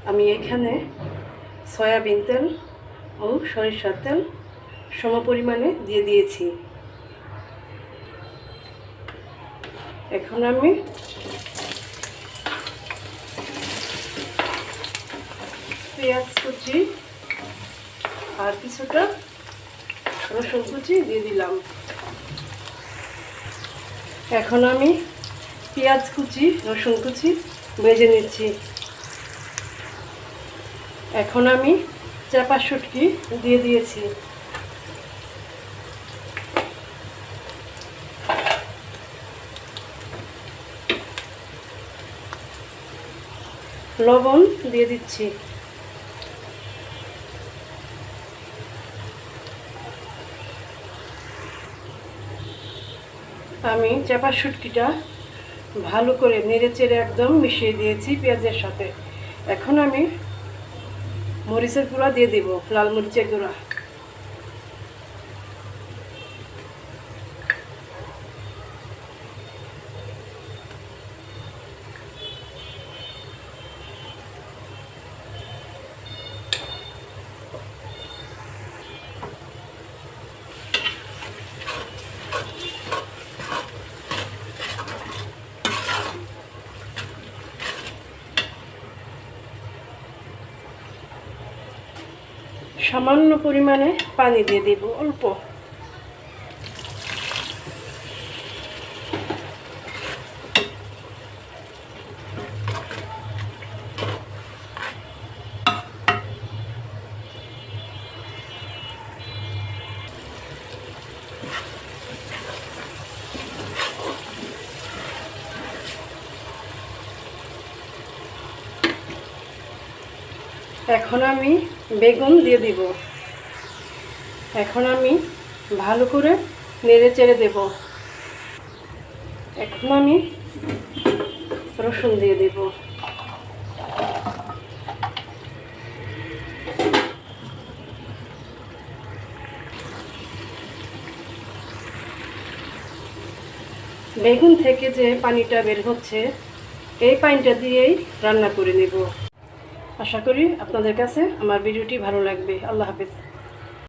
আমি এখানে সয়াবিন তেল ও সরিষার তেল সমপরিমাণে দিয়ে দিয়েছি। এখন আমি পেঁয়াজ কুচি আর কিছুটা রসুন কুচি দিয়ে দিলাম। এখন আমি পেঁয়াজ কুচি রসুন কুচি ভেজে নিচ্ছি। এখন আমি চাপা শুটকি দিয়ে দিয়েছি। লবণ দিয়ে দিচ্ছি। আমি চাপা শুটকিটা ভালো করে নেড়ে চেড়ে একদম মিশিয়ে দিয়েছি পেঁয়াজের সাথে। এখন আমি মরিচের গুঁড়া দিয়ে দিব, লাল মরিচের গুঁড়া। সামান্য পরিমাণে পানি দিয়ে দিব, অল্প। এখন আমি বেগুন দিয়ে দিব। এখন আমি ভালো করে নেড়ে চেড়ে দেব। এখন আমি রসুন দিয়ে দেব। বেগুন থেকে যে পানিটা বের হচ্ছে, এই পানিটা দিয়েই রান্না করে নেব। আশা করি আপনাদের কাছে আমার ভিডিওটি ভালো লাগবে। আল্লাহ হাফেজ।